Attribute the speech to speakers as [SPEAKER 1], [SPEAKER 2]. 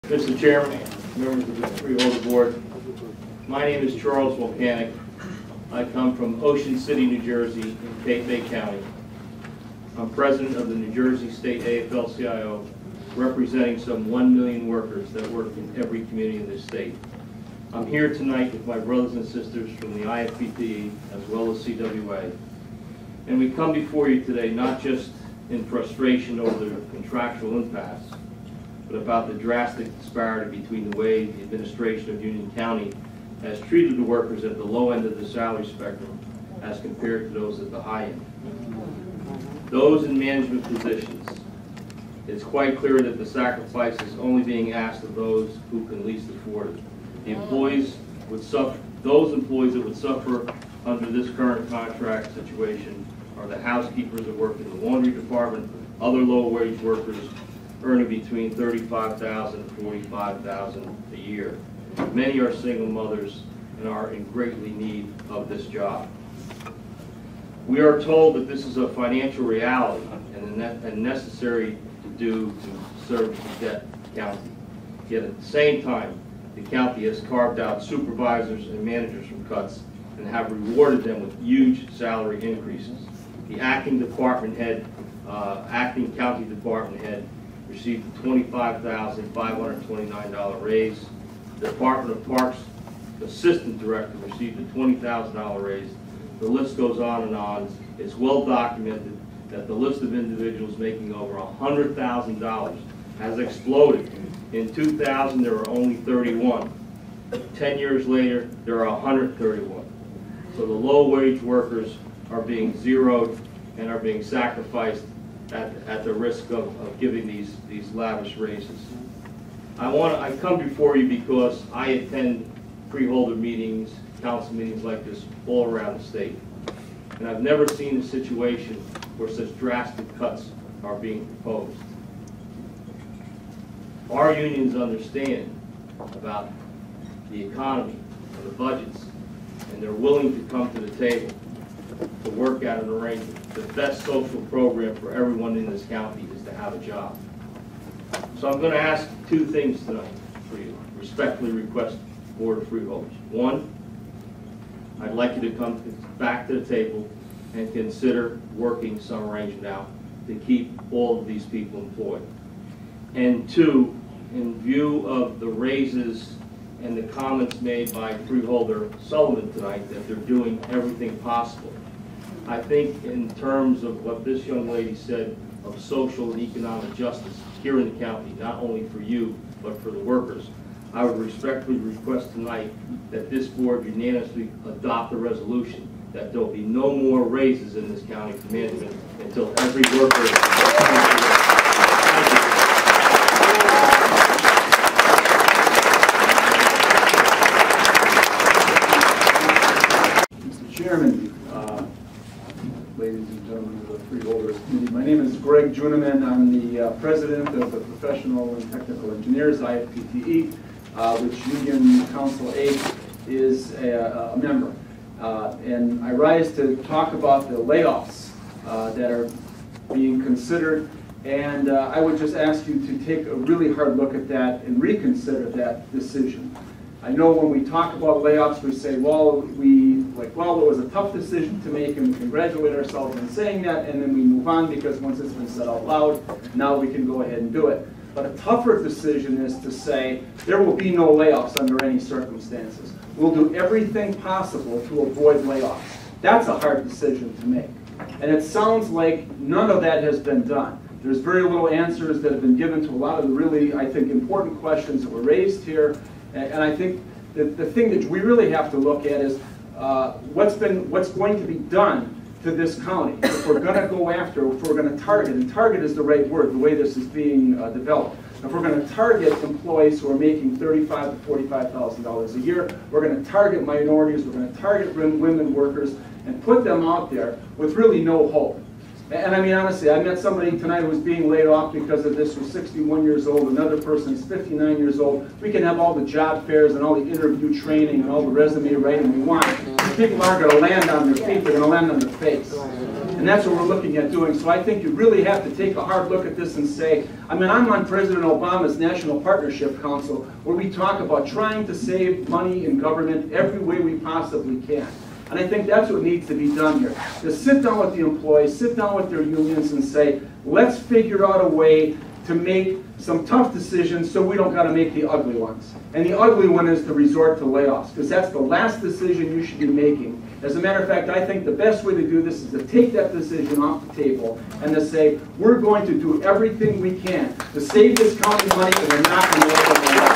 [SPEAKER 1] Mr. Chairman, members of the Freeholder Board, my name is Charles Volcanic. I come from Ocean City, New Jersey, in Cape May County. I'm president of the New Jersey State afl-cio, representing some 1 million workers that work in every community in this state. I'm here tonight with my brothers and sisters from the IFPTE as well as CWA. And we come before you today not just in frustration over the contractual impasse, but about the drastic disparity between the way the administration of Union County has treated the workers at the low end of the salary spectrum as compared to those at the high end. Those in management positions, it's quite clear that the sacrifice is only being asked of those who can least afford it. The employees would suffer, those employees that would suffer under this current contract situation are the housekeepers that work in the laundry department, other low-wage workers earning between $35,000 and $45,000 a year. Many are single mothers and are in greatly need of this job. We are told that this is a financial reality and necessary to do to service the debt of the county. Yet at the same time, the county has carved out supervisors and managers from cuts and have rewarded them with huge salary increases. The acting county department head received a $25,529 raise. The Department of Parks assistant director received a $20,000 raise. The list goes on and on. It's well documented that the list of individuals making over $100,000 has exploded. In 2000, there were only 31. 10 years later, there are 131. So the low-wage workers are being zeroed and are being sacrificed at the risk of giving these lavish raises. I come before you because I attend freeholder meetings, council meetings like this all around the state. And I've never seen a situation where such drastic cuts are being proposed. Our unions understand about the economy and the budgets, and they're willing to come to the table to work out an arrangement. The best social program for everyone in this county is to have a job. So I'm going to ask two things tonight for you. Respectfully request Board of Freeholders. One, I'd like you to come back to the table and consider working some arrangement out to keep all of these people employed. And two, in view of the raises and the comments made by Freeholder Sullivan tonight that they're doing everything possible, I think in terms of what this young lady said of social and economic justice here in the county, not only for you, but for the workers, I would respectfully request tonight that this board unanimously adopt a resolution that there will be no more raises in this county for management until every worker is
[SPEAKER 2] Mr. Chairman, ladies and gentlemen of the Freeholders Committee, my name is Greg Juniman. I'm the president of the Professional and Technical Engineers, IFPTE, which Union Council 8 is a member. And I rise to talk about the layoffs that are being considered. And I would just ask you to take a really hard look at that and reconsider that decision. I know when we talk about layoffs, we say, well, it was a tough decision to make, and we congratulate ourselves on saying that, and then we move on because once it's been said out loud, now we can go ahead and do it. But a tougher decision is to say there will be no layoffs under any circumstances. We'll do everything possible to avoid layoffs. That's a hard decision to make. And it sounds like none of that has been done. There's very little answers that have been given to a lot of the really, I think, important questions that were raised here. And I think that the thing that we really have to look at is what's going to be done to this county if we're going to go after, if we're going to target, and target is the right word, the way this is being developed. If we're going to target employees who are making $35,000 to $45,000 a year, we're going to target minorities, we're going to target women workers, and put them out there with really no hope. And I mean, honestly, I met somebody tonight who was being laid off because of this, who's 61 years old, another person is 59 years old. We can have all the job fairs and all the interview training and all the resume writing we want. People aren't going to land on their feet, they're going to land on their face. And that's what we're looking at doing. So I think you really have to take a hard look at this and say, I mean, I'm on President Obama's National Partnership Council, where we talk about trying to save money in government every way we possibly can. And I think that's what needs to be done here. To sit down with the employees, sit down with their unions and say, let's figure out a way to make some tough decisions so we don't got to make the ugly ones. And the ugly one is to resort to layoffs, because that's the last decision you should be making. As a matter of fact, I think the best way to do this is to take that decision off the table and to say, we're going to do everything we can to save this county money, and we're not going to let them